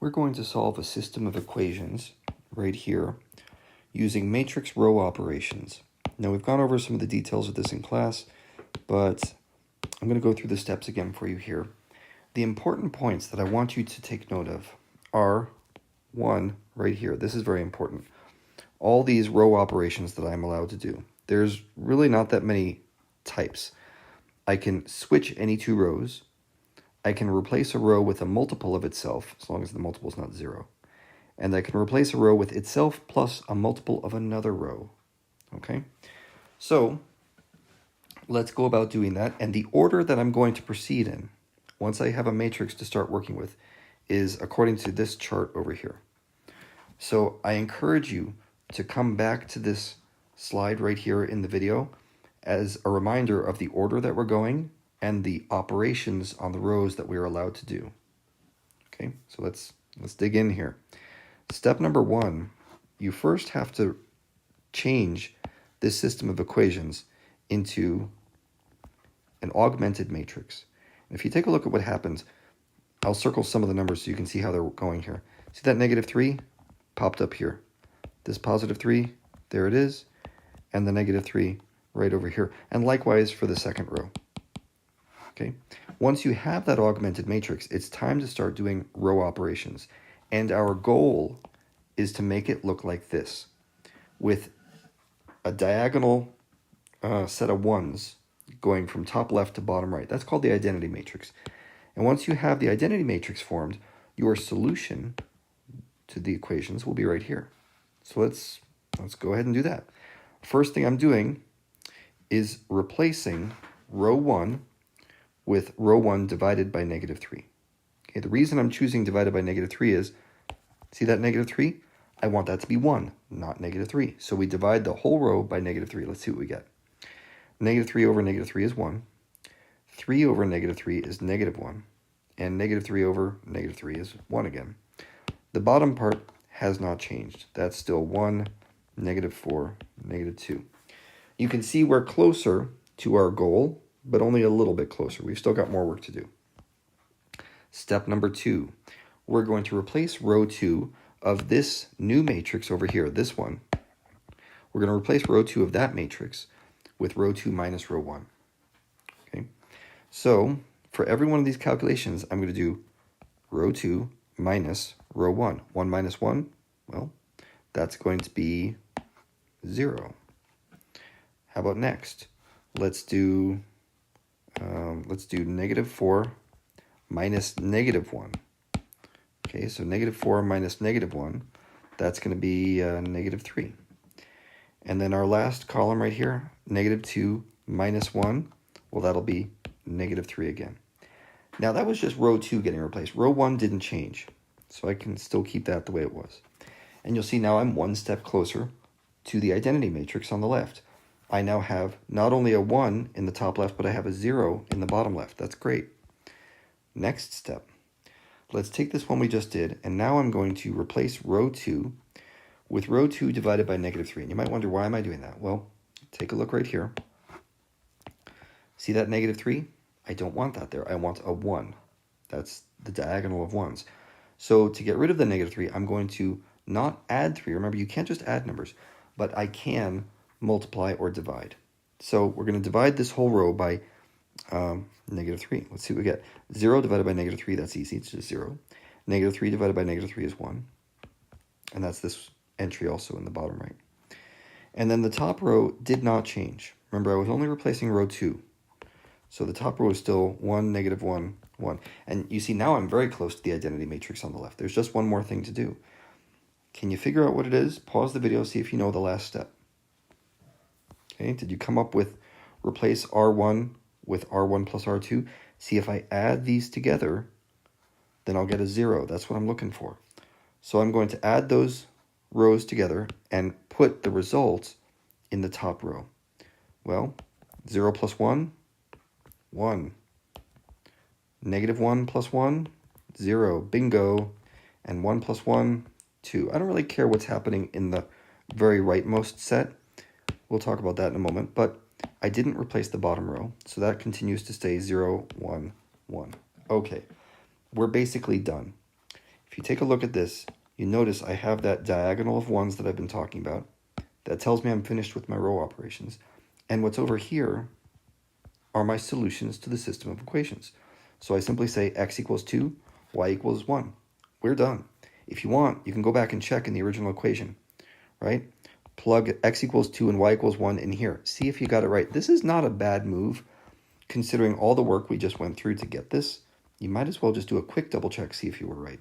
we're going to solve a system of equations right here using matrix row operations. Now, we've gone over some of the details of this in class, but I'm going to go through the steps again for you here. The important points that I want you to take note of are, one, right here. This is very important. All these row operations that I'm allowed to do. There's really not that many types. I can switch any two rows. I can replace a row with a multiple of itself, as long as the multiple is not 0. And I can replace a row with itself plus a multiple of another row. Okay? So, let's go about doing that. And the order that I'm going to proceed in, once I have a matrix to start working with, is according to this chart over here. So, I encourage you to come back to this slide right here in the video as a reminder of the order that we're going and the operations on the rows that we're allowed to do. Okay, so let's dig in here. Step number 1, you first have to change this system of equations into an augmented matrix. And if you take a look at what happens, I'll circle some of the numbers so you can see how they're going here. See that -3 popped up here. This +3, there it is, and the -3 right over here. And likewise for the second row. Okay. Once you have that augmented matrix, it's time to start doing row operations. And our goal is to make it look like this, with a diagonal set of ones going from top left to bottom right. That's called the identity matrix. And once you have the identity matrix formed, your solution to the equations will be right here. So let's go ahead and do that. First thing I'm doing is replacing row 1 with row 1 divided by -3. Okay, the reason I'm choosing divided by -3 is, see that -3? I want that to be 1, not -3. So we divide the whole row by -3. Let's see what we get. -3 over -3 is 1. 3 over -3 is -1. And -3 over -3 is 1 again. The bottom part has not changed. That's still 1, -4, -2. You can see we're closer to our goal, but only a little bit closer. We've still got more work to do. Step number 2, we're going to replace row 2 of this new matrix over here, this one. We're going to replace row 2 of that matrix with row 2 minus row 1. Okay, so for every one of these calculations, I'm going to do row 2 minus row 1. 1 minus 1, well, that's going to be 0. How about next? Let's do -4 minus -1. Okay, so -4 minus -1, that's going to be -3. And then our last column right here, -2 minus 1, well, that'll be -3 again. Now, that was just row 2 getting replaced. Row 1 didn't change, so I can still keep that the way it was. And you'll see now I'm one step closer to the identity matrix on the left. I now have not only a 1 in the top left, but I have a 0 in the bottom left. That's great. Next step. Let's take this one we just did, and now I'm going to replace row 2 with row 2 divided by -3. And you might wonder, why am I doing that? Well, take a look right here. See that -3? I don't want that there. I want a 1. That's the diagonal of 1s. So to get rid of the -3, I'm going to not add 3. Remember, you can't just add numbers, but I can multiply or divide. So we're going to divide this whole row by -3. Let's see what we get. 0 divided by -3, that's easy. It's just 0. -3 divided by -3 is 1. And that's this entry also in the bottom right. And then the top row did not change. Remember, I was only replacing row 2. So the top row is still 1, -1, 1. And you see now I'm very close to the identity matrix on the left. There's just one more thing to do. Can you figure out what it is? Pause the video, see if you know the last step. Okay, did you come up with replace R1 with R1 plus R2? See, if I add these together, then I'll get a 0. That's what I'm looking for. So I'm going to add those rows together and put the result in the top row. Well, 0 plus 1, 1. -1 plus 1, 0. Bingo. And 1 plus 1, 2. I don't really care what's happening in the very rightmost set. We'll talk about that in a moment, but I didn't replace the bottom row, so that continues to stay 0, 1, 1. Okay, we're basically done. If you take a look at this, you notice I have that diagonal of 1s that I've been talking about. That tells me I'm finished with my row operations. And what's over here are my solutions to the system of equations. So I simply say x equals 2, y equals 1. We're done. If you want, you can go back and check in the original equation, right? Plug x equals 2 and y equals 1 in here. See if you got it right. This is not a bad move, considering all the work we just went through to get this. You might as well just do a quick double check, see if you were right.